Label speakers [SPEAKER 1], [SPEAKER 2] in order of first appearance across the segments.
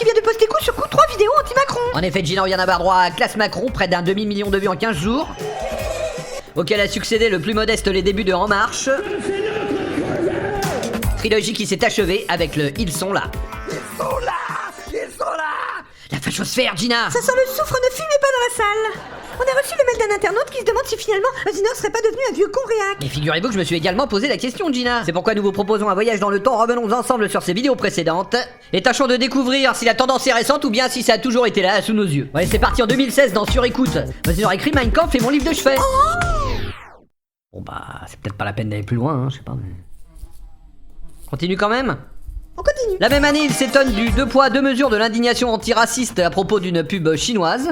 [SPEAKER 1] qui vient de poster coup sur coup 3 vidéos anti-Macron.
[SPEAKER 2] En effet, Gina Oyana Bardroit à classe Macron, près d'un demi-million de vues en 15 jours. Auquel a succédé le plus modeste les débuts de En Marche. Trilogie qui s'est achevée avec le Ils sont là. La fachosphère, Gina.
[SPEAKER 1] Ça sent le soufre, ne fumez pas dans la salle. On a reçu le mail d'un internaute qui se demande si finalement Mazinor serait pas devenu un vieux con réac.
[SPEAKER 2] Et figurez-vous que je me suis également posé la question, Gina. C'est pourquoi nous vous proposons un voyage dans le temps. Revenons ensemble sur ces vidéos précédentes et tâchons de découvrir si la tendance est récente ou bien si ça a toujours été là, sous nos yeux. Ouais, c'est parti en 2016 dans Sur Écoute. Mazinor a écrit Mein Kampf et mon livre de chevet. Bon bah, c'est peut-être pas la peine d'aller plus loin, hein, je sais pas, mais... Continue quand même.
[SPEAKER 1] On continue.
[SPEAKER 2] La même année, il s'étonne du 2 poids 2 mesures de l'indignation antiraciste à propos d'une pub chinoise.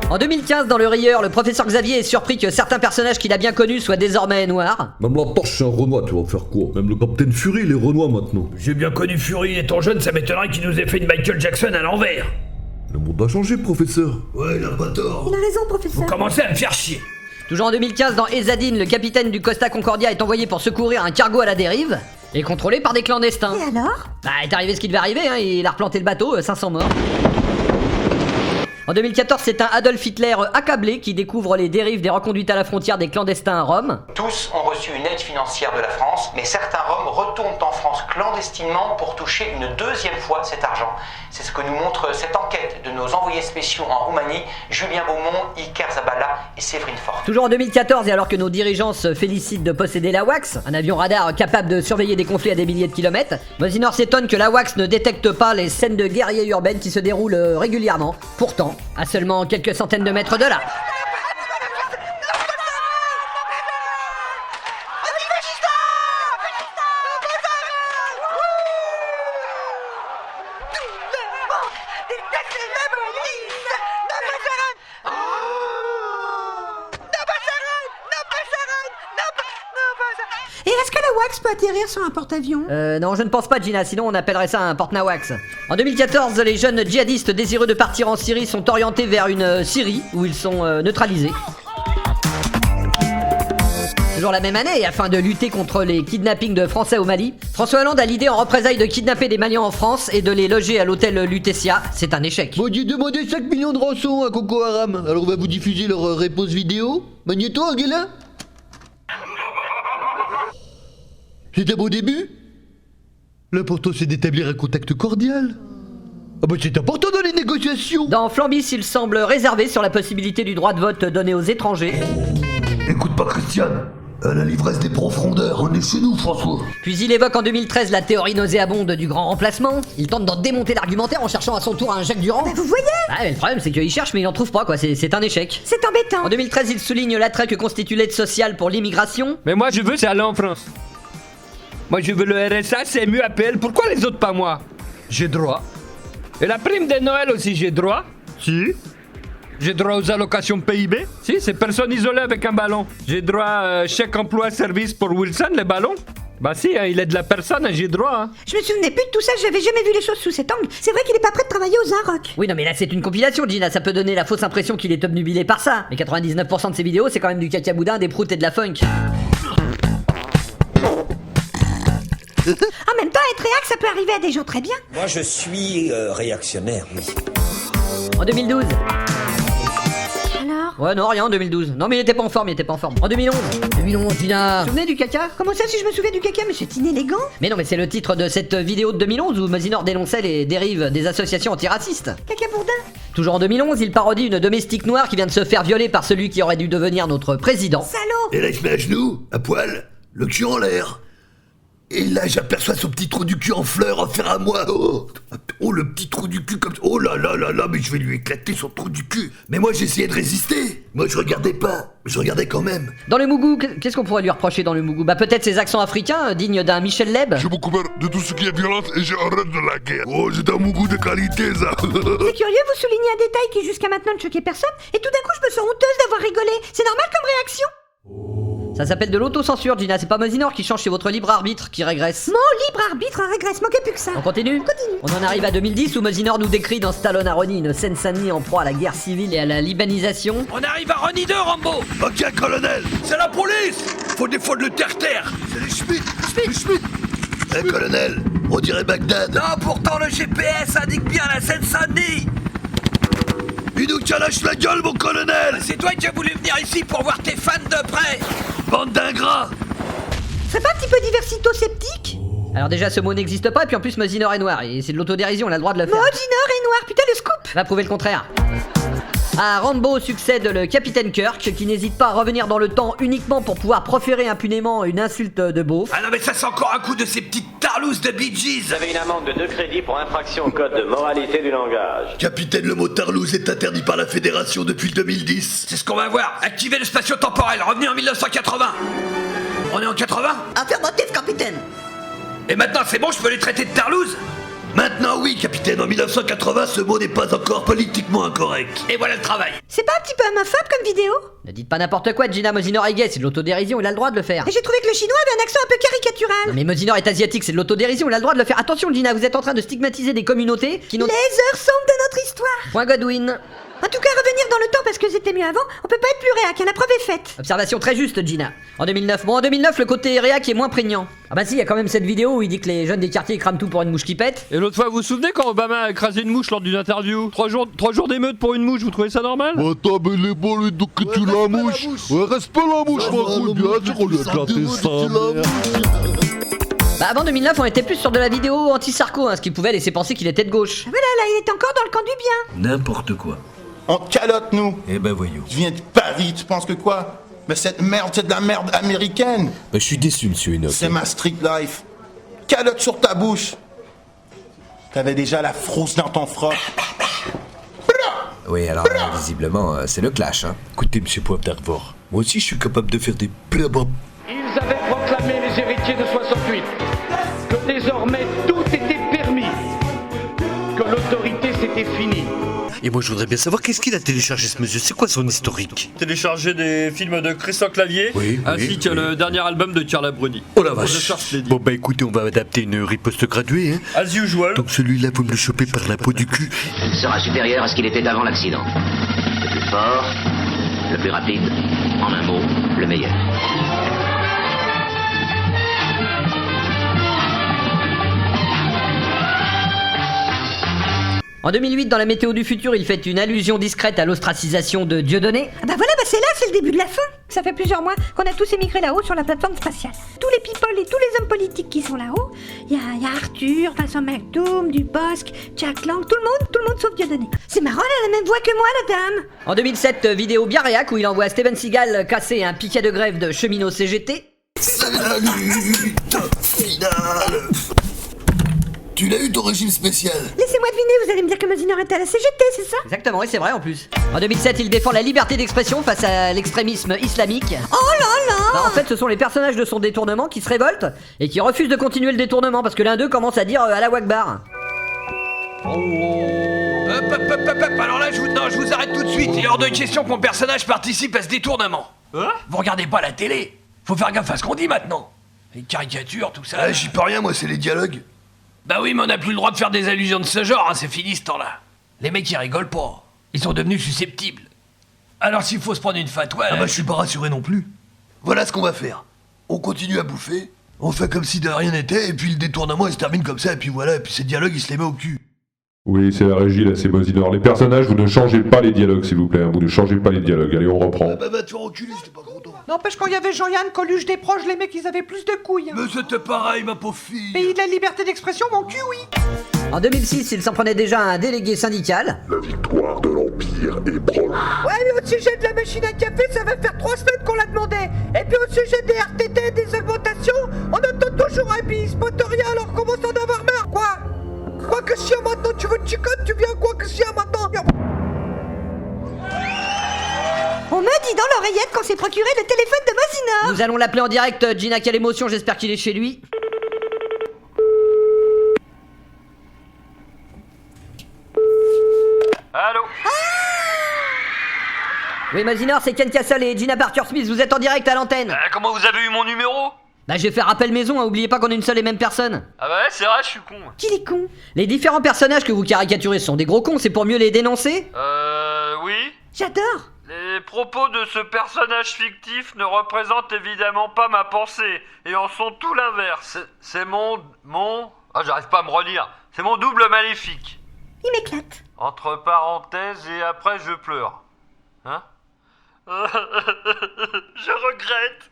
[SPEAKER 2] En 2015, dans Le Rieur, le professeur Xavier est surpris que certains personnages qu'il a bien connus soient désormais noirs.
[SPEAKER 3] Même la torche c'est un Renoir, tu vas faire quoi? Même le Capitaine Fury il est Renoir maintenant.
[SPEAKER 4] J'ai bien connu Fury étant jeune, ça m'étonnerait qu'il nous ait fait une Michael Jackson à l'envers.
[SPEAKER 3] Le monde a changé, professeur.
[SPEAKER 5] Ouais, il a pas tort.
[SPEAKER 1] Il a raison, professeur.
[SPEAKER 4] Vous commencez à me faire chier.
[SPEAKER 2] Toujours en 2015, dans Ezadine, le capitaine du Costa Concordia est envoyé pour secourir un cargo à la dérive et contrôlé par des clandestins.
[SPEAKER 1] Et alors?
[SPEAKER 2] Bah, est arrivé ce qui devait arriver, hein, il a replanté le bateau, 500 morts. En 2014, c'est un Adolf Hitler accablé qui découvre les dérives des reconduites à la frontière des clandestins à Rome.
[SPEAKER 6] Tous ont reçu une aide financière de la France, mais certains Roms retournent en France clandestinement pour toucher une deuxième fois cet argent. C'est ce que nous montre cette enquête de nos envoyés spéciaux en Roumanie, Julien Beaumont, Iker Zabala et Séverine Forte.
[SPEAKER 2] Toujours en 2014, et alors que nos dirigeants se félicitent de posséder l'AWACS, un avion radar capable de surveiller des conflits à des milliers de kilomètres, Mazinor s'étonne que l'AWACS ne détecte pas les scènes de guerriers urbaines qui se déroulent régulièrement. Pourtant, à seulement quelques centaines de mètres de là.
[SPEAKER 1] Et est-ce que la wax peut atterrir sur un porte-avions?
[SPEAKER 2] Non, je ne pense pas, Gina, sinon on appellerait ça un porte-nawax. En 2014, les jeunes djihadistes désireux de partir en Syrie sont orientés vers une Syrie où ils sont neutralisés. Toujours la même année, et afin de lutter contre les kidnappings de Français au Mali, François Hollande a l'idée en représailles de kidnapper des Maliens en France et de les loger à l'hôtel Lutetia. C'est un échec.
[SPEAKER 5] Bon, j'ai demandé 5 millions de rançons à Coco Haram, alors on va vous diffuser leur réponse vidéo. Magnéto, Angela? C'est un bon début. L'important c'est d'établir un contact cordial. Ah bah c'est important dans les négociations.
[SPEAKER 2] Dans Flambis, il semble réservé sur la possibilité du droit de vote donné aux étrangers.
[SPEAKER 5] Écoute pas Christiane, à la livresse des profondeurs, on est chez nous François.
[SPEAKER 2] Puis il évoque en 2013 la théorie nauséabonde du grand remplacement. Il tente d'en démonter l'argumentaire en cherchant à son tour un Jacques Durand.
[SPEAKER 1] Bah vous voyez?
[SPEAKER 2] Ah, mais le problème c'est qu'il cherche mais il n'en trouve pas quoi, c'est un échec.
[SPEAKER 1] C'est embêtant.
[SPEAKER 2] En 2013, il souligne l'attrait que constitue l'aide sociale pour l'immigration.
[SPEAKER 7] Mais moi je veux c'est aller en France. Moi je veux le RSA, CMU, APL, pourquoi les autres pas moi? J'ai droit. Et la prime de Noël aussi j'ai droit? Si. J'ai droit aux allocations PIB? Si, c'est personne isolée avec un ballon. J'ai droit à chèque emploi service pour Wilson, les ballons? Bah si, hein, il aide la personne, hein, j'ai droit. Hein.
[SPEAKER 1] Je me souvenais plus de tout ça, j'avais jamais vu les choses sous cet angle. C'est vrai qu'il est pas prêt de travailler aux Arocs.
[SPEAKER 2] Oui, non mais là c'est une compilation, Gina, ça peut donner la fausse impression qu'il est obnubilé par ça. Mais 99% de ses vidéos, c'est quand même du caca boudin, des proutes et de la funk.
[SPEAKER 1] En même temps, être réac, ça peut arriver à des gens très bien.
[SPEAKER 8] Moi, je suis réactionnaire, oui.
[SPEAKER 2] En 2012.
[SPEAKER 1] Alors?
[SPEAKER 2] Ouais, non, rien en 2012. Non, mais il était pas en forme, En 2011. 2011, Gina. Vous vous souvenez du caca?
[SPEAKER 1] Comment ça, si je me souviens du caca, mais c'est inélégant?
[SPEAKER 2] Mais non, mais c'est le titre de cette vidéo de 2011 où Mazinor dénonçait les dérives des associations antiracistes.
[SPEAKER 1] Caca bourdin?
[SPEAKER 2] Toujours en 2011, il parodie une domestique noire qui vient de se faire violer par celui qui aurait dû devenir notre président.
[SPEAKER 1] Salaud!
[SPEAKER 5] Et là je mets à genoux, à poil, le cul en l'air. Et là j'aperçois son petit trou du cul en fleurs offert à moi. Oh le petit trou du cul comme ça. Oh là là là là, mais je vais lui éclater son trou du cul. Mais moi j'essayais de résister. Moi je regardais pas, je regardais quand même.
[SPEAKER 2] Dans le Mougou, qu'est-ce qu'on pourrait lui reprocher dans le Mougou? Bah peut-être ses accents africains, dignes d'un Michel Leb.
[SPEAKER 3] J'ai beaucoup peur de tout ce qui est violence et j'ai horreur de la guerre. Oh, c'est un Mougou de qualité ça.
[SPEAKER 1] C'est curieux, vous soulignez un détail qui jusqu'à maintenant ne choquait personne, et tout d'un coup je me sens honteuse d'avoir rigolé. C'est normal comme réaction?
[SPEAKER 2] Ça s'appelle de l'autocensure, Gina, c'est pas Mazinor qui change, c'est votre libre arbitre qui régresse.
[SPEAKER 1] Mon libre arbitre régresse, manquait plus que ça.
[SPEAKER 2] On continue? On en arrive à 2010 où Mazinor nous décrit dans Stallone Aroni une Seine-Saint-Denis en proie à la guerre civile et à la libanisation.
[SPEAKER 4] On arrive à Ronnie 2, Rambo.
[SPEAKER 5] Ok colonel,
[SPEAKER 4] C'est la police. Faut défendre le terre-terre.
[SPEAKER 5] c'est les Schmitt, les Schmitt. Eh, colonel, on dirait Bagdad.
[SPEAKER 7] Non, pourtant le GPS indique bien la Seine-Saint-Denis.
[SPEAKER 5] Il nous lâche la gueule, mon colonel.
[SPEAKER 7] C'est toi qui as voulu venir ici pour voir tes fans de près.
[SPEAKER 5] Bande d'ingrats.
[SPEAKER 1] C'est pas un petit peu diversito-sceptique?
[SPEAKER 2] Alors déjà, ce mot n'existe pas, et puis en plus, Mosinor est noir, et c'est de l'autodérision, on a le droit de le faire.
[SPEAKER 1] Mosinor est noir, putain le scoop!
[SPEAKER 2] Va prouver le contraire. À Rambo succède le capitaine Kirk, qui n'hésite pas à revenir dans le temps uniquement pour pouvoir proférer impunément une insulte de beauf.
[SPEAKER 7] Ah non mais ça c'est encore un coup de ces petites tarlousses de Bee Gees.
[SPEAKER 9] Vous avez une amende de 2 crédits pour infraction au code de moralité du langage.
[SPEAKER 5] Capitaine, le mot tarlouse est interdit par la Fédération depuis le 2010.
[SPEAKER 7] C'est ce qu'on va voir. Activez le spatio-temporel, revenez en 1980. On est en 80?
[SPEAKER 2] Affirmatif, capitaine.
[SPEAKER 7] Et maintenant c'est bon, je peux les traiter de tarlouse?
[SPEAKER 5] Maintenant, oui, capitaine. En 1980, ce mot n'est pas encore politiquement incorrect.
[SPEAKER 7] Et voilà le travail.
[SPEAKER 1] C'est pas un petit peu homophobe comme vidéo?
[SPEAKER 2] Ne dites pas n'importe quoi, Gina. Mosinor est gay, c'est de l'autodérision, il a le droit de le faire.
[SPEAKER 1] Et j'ai trouvé que le chinois avait un accent un peu caricatural.
[SPEAKER 2] Non mais Mosinor est asiatique, c'est de l'autodérision, il a le droit de le faire. Attention, Gina, vous êtes en train de stigmatiser des communautés qui n'ont...
[SPEAKER 1] Les heures sombres de notre histoire.
[SPEAKER 2] Point Godwin.
[SPEAKER 1] En tout cas, revenir dans le temps parce que c'était mieux avant, on peut pas être plus réac, hein, la preuve est faite.
[SPEAKER 2] Observation très juste, Gina. En 2009, bon en 2009, le côté réac est moins prégnant. Ah bah si, il y a quand même cette vidéo où il dit que les jeunes des quartiers crament tout pour une mouche qui pète.
[SPEAKER 10] Et l'autre fois, vous vous souvenez quand Obama a écrasé une mouche lors d'une interview 3 jours d'émeute pour une mouche, vous trouvez ça normal?
[SPEAKER 3] Attends, mais les balles, donc que tu la mouche. Ouais, reste pas la mouche, ma couille. Bien sûr, on lui a éclaté ça.
[SPEAKER 2] Bah avant 2009, on était plus sur de la vidéo anti-Sarko, hein, ce qui pouvait laisser penser qu'il était de gauche.
[SPEAKER 1] Voilà, là, il est encore dans le camp du bien.
[SPEAKER 5] N'importe quoi.
[SPEAKER 11] On te calotte, nous.
[SPEAKER 5] Eh ben voyons.
[SPEAKER 11] Je viens de Paris, tu penses que quoi? Mais cette merde, c'est de la merde américaine.
[SPEAKER 8] Je suis déçu, monsieur Enoch.
[SPEAKER 11] C'est ma street life. Calotte sur ta bouche. T'avais déjà la frousse dans ton froc.
[SPEAKER 8] Oui, alors là, visiblement, c'est le clash, hein.
[SPEAKER 5] Écoutez, monsieur Poivre d'Arvor, moi aussi je suis capable de faire des blabab.
[SPEAKER 9] Ils avaient proclamé les héritiers de 68 que désormais tout était permis, que l'autorité c'était fini.
[SPEAKER 5] Et moi je voudrais bien savoir qu'est-ce qu'il a téléchargé ce monsieur, c'est quoi son historique?
[SPEAKER 10] Télécharger des films de Christian Clavier,
[SPEAKER 5] Oui,
[SPEAKER 10] ainsi
[SPEAKER 5] oui,
[SPEAKER 10] que
[SPEAKER 5] oui.
[SPEAKER 10] le dernier album de Carla Bruni.
[SPEAKER 5] Oh la
[SPEAKER 10] Je
[SPEAKER 5] vache.
[SPEAKER 10] cherche les
[SPEAKER 5] Bon bah écoutez, on va adapter une riposte graduée, hein.
[SPEAKER 10] As usual.
[SPEAKER 5] Donc celui-là, vous me le chopez par la peau du cul.
[SPEAKER 9] Sera supérieur à ce qu'il était avant l'accident. Le plus fort, le plus rapide, en un mot, le meilleur.
[SPEAKER 2] En 2008, dans la météo du futur, il fait une allusion discrète à l'ostracisation de Dieudonné.
[SPEAKER 1] Ah bah voilà, bah c'est là, c'est le début de la fin. Ça fait plusieurs mois qu'on a tous émigré là-haut sur la plateforme spatiale. Tous les people et tous les hommes politiques qui sont là-haut, il y a Arthur, Vincent McDoom, Dubosc, Jack Lang, tout le monde sauf Dieudonné. C'est marrant, elle a la même voix que moi, la dame.
[SPEAKER 2] En 2007, vidéo bien réac où il envoie Steven Seagal casser un piquet de grève de cheminot CGT.
[SPEAKER 5] C'est la lutte finale. Tu l'as eu ton régime spécial?
[SPEAKER 1] Laissez-moi deviner, vous allez me dire que Mosinor était à la CGT, c'est ça?
[SPEAKER 2] Exactement, et c'est vrai en plus. En 2007, il défend la liberté d'expression face à l'extrémisme islamique.
[SPEAKER 1] Oh là là.
[SPEAKER 2] Bah, en fait, ce sont les personnages de son détournement qui se révoltent et qui refusent de continuer le détournement parce que l'un d'eux commence à dire Allah Wakbar.
[SPEAKER 7] Alors là, je vous arrête tout de suite. Il est hors de question que mon personnage participe à ce détournement. Vous regardez pas la télé. Faut faire gaffe à ce qu'on dit maintenant. Les caricatures, tout ça.
[SPEAKER 5] J'y peux rien, moi, c'est les dialogues.
[SPEAKER 7] Bah oui, mais on n'a plus le droit de faire des allusions de ce genre, hein, c'est fini ce temps-là. Les mecs, ils rigolent pas. Ils sont devenus susceptibles. Alors s'il faut se prendre une fatwa...
[SPEAKER 5] Ah bah je suis pas rassuré non plus. Voilà ce qu'on va faire. On continue à bouffer, on fait comme si de rien n'était, et puis le détournement il se termine comme ça, et puis voilà, et puis ces dialogues il se les met au cul.
[SPEAKER 3] Oui, c'est la régie, là, c'est Mosinor. Les personnages, vous ne changez pas les dialogues, s'il vous plaît. Vous ne changez pas les dialogues. Allez, on reprend.
[SPEAKER 5] Ah bah va te faire enculer, c'était pas content.
[SPEAKER 1] N'empêche, quand il y avait Jean-Yann, Coluche, Desproges, les mecs, ils avaient plus de couilles.
[SPEAKER 5] Mais c'était pareil, ma pauvre fille.
[SPEAKER 1] Pays de la liberté d'expression, mon cul, oui.
[SPEAKER 2] En 2006, il s'en prenait déjà à un délégué syndical.
[SPEAKER 3] La victoire de l'Empire est proche.
[SPEAKER 1] Ouais, mais au sujet de la machine à café, ça va faire 3 semaines qu'on la demandait. Et puis au sujet des RTT, des augmentations, on attend toujours un bis. Poteria, alors commence à en avoir marre, quoi. Quoi que si maintenant tu veux de chicotte, tu viens quoi que si maintenant. On me dit dans l'oreillette qu'on s'est procuré le téléphone de Mosinor.
[SPEAKER 2] Nous allons l'appeler en direct. Gina, quelle émotion, j'espère qu'il est chez lui.
[SPEAKER 10] Allô?
[SPEAKER 2] Oui, Mosinor, c'est Ken Castle et Gina Parker-Smith, vous êtes en direct à l'antenne.
[SPEAKER 10] Comment vous avez eu mon numéro?
[SPEAKER 2] Bah, je vais faire appel maison, hein, oubliez pas qu'on est une seule et même personne.
[SPEAKER 10] Ah bah ouais, c'est vrai, je suis con.
[SPEAKER 1] Qu'il est con.
[SPEAKER 2] Les différents personnages que vous caricaturez sont des gros cons, c'est pour mieux les dénoncer?
[SPEAKER 10] Oui.
[SPEAKER 1] J'adore.
[SPEAKER 10] Les propos de ce personnage fictif ne représentent évidemment pas ma pensée, et en sont tout l'inverse. C'est mon... Ah, j'arrive pas à me relire. C'est mon double maléfique.
[SPEAKER 1] Il m'éclate.
[SPEAKER 10] Entre parenthèses, et après je pleure. Hein? Je regrette.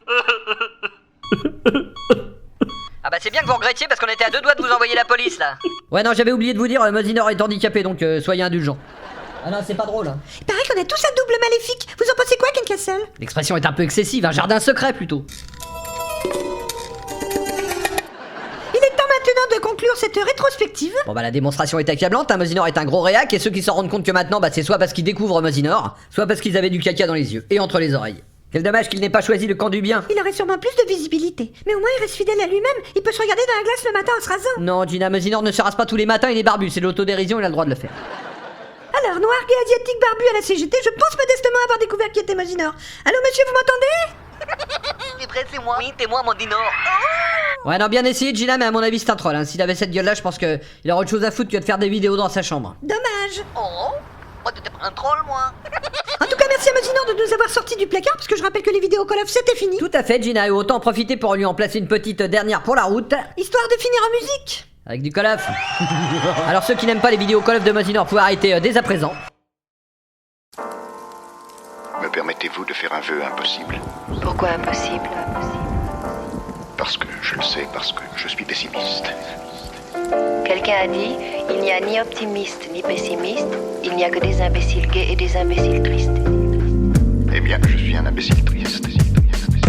[SPEAKER 2] Ah bah c'est bien que vous regrettiez parce qu'on était à 2 doigts de vous envoyer la police là. Ouais non, j'avais oublié de vous dire, Mosinor est handicapé, donc soyez indulgents. Ah non, c'est pas drôle. Hein.
[SPEAKER 1] Il paraît qu'on a tous un double maléfique. Vous en pensez quoi, Ken Castle?
[SPEAKER 2] L'expression est un peu excessive, un jardin secret plutôt.
[SPEAKER 1] Il est temps maintenant de conclure cette rétrospective.
[SPEAKER 2] Bon bah la démonstration est accablante, hein. Mosinor est un gros réac, et ceux qui s'en rendent compte que maintenant, bah c'est soit parce qu'ils découvrent Mosinor, soit parce qu'ils avaient du caca dans les yeux et entre les oreilles. Quel dommage qu'il n'ait pas choisi le camp du bien.
[SPEAKER 1] Il aurait sûrement plus de visibilité. Mais au moins il reste fidèle à lui-même. Il peut se regarder dans la glace le matin en se rasant.
[SPEAKER 2] Non, Gina, Mosinor ne se rase pas tous les matins, il est barbu, c'est de l'autodérision, il a le droit de le faire.
[SPEAKER 1] Alors, noir, gay, asiatique, barbu à la CGT, je pense modestement avoir découvert qui était Mosinor. Allô, monsieur, vous m'entendez?
[SPEAKER 2] C'est moi. Oui, t'es moi, Mosinor. Ouais, non, bien essayé, Gina, mais à mon avis, c'est un troll. Hein. S'il avait cette gueule-là, je pense qu'il aurait autre chose à foutre que de faire des vidéos dans sa chambre.
[SPEAKER 1] Dommage.
[SPEAKER 2] Oh, moi, t'étais pas un troll, moi.
[SPEAKER 1] En tout cas, merci à Mosinor de nous avoir sortis du placard, parce que je rappelle que les vidéos Call of c'était fini.
[SPEAKER 2] Tout à fait, Gina, et autant en profiter pour lui en placer une petite dernière pour la route.
[SPEAKER 1] Histoire de finir en musique.
[SPEAKER 2] Avec du Call of. Alors ceux qui n'aiment pas les vidéos Call of de Mosinor pouvez arrêter dès à présent.
[SPEAKER 12] Me permettez-vous de faire un vœu impossible?
[SPEAKER 13] Pourquoi impossible?
[SPEAKER 12] Parce que je le sais, parce que je suis pessimiste.
[SPEAKER 13] Quelqu'un a dit, il n'y a ni optimiste ni pessimiste, il n'y a que des imbéciles gays et des imbéciles tristes.
[SPEAKER 12] Eh bien, je suis un imbécile triste.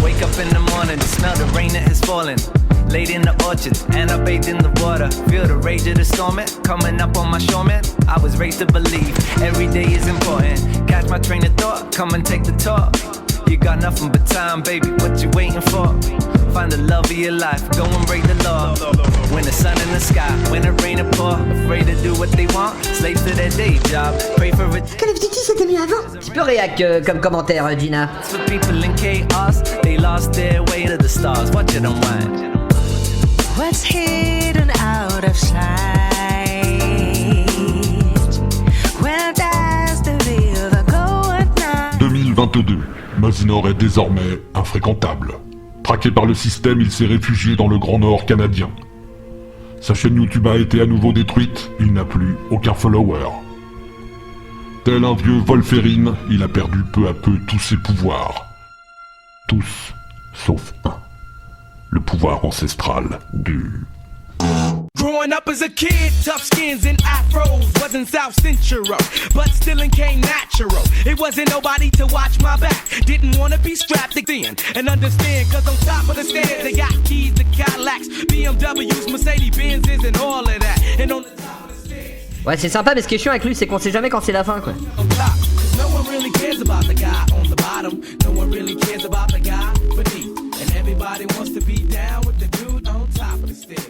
[SPEAKER 14] Wake up in the morning, smell the rain that has fallen. Laid in the orchard, and I bathed in the water. Feel the rage of the storm, coming up on my shoreman. I was raised to believe every day is important. Catch my train of thought, come and take the talk. You got nothing but time, baby, what you waiting for? Find the love of your life, go and break the law. When the sun in the sky, when the rain is pour, afraid to do what they want, slaves to their day job, pray for it.
[SPEAKER 1] Call of Duty, c'était mieux avant.
[SPEAKER 2] Petit peu réac comme commentaire, Gina.
[SPEAKER 14] For people in chaos, they lost their way to the stars. Watch it unwind.
[SPEAKER 15] What's hidden out of sight? Where does the river go at night?
[SPEAKER 3] 2022. Mosinor est désormais infréquentable. Traqué par le système, il s'est réfugié dans le Grand Nord canadien. Sa chaîne YouTube a été à nouveau détruite, il n'a plus aucun follower. Tel un vieux Wolverine, il a perdu peu à peu tous ses pouvoirs. Tous, sauf un. Le pouvoir ancestral du...
[SPEAKER 16] Growing up as a kid, tough skins and afros wasn't South Central, but still came natural. It wasn't nobody to watch my back. Didn't wanna be strapped again and understand, cause on top of the stairs they got keys to Cadillacs, BMWs, Mercedes-Benzes and all of that. And on the top of the stairs.
[SPEAKER 2] Ouais, c'est sympa, mais ce qui est chiant avec lui, c'est qu'on sait jamais quand c'est la fin, quoi.
[SPEAKER 16] No one really cares about the guy on the bottom. No one really cares about the guy beneath. And everybody wants to be down with the dude on top of the stairs.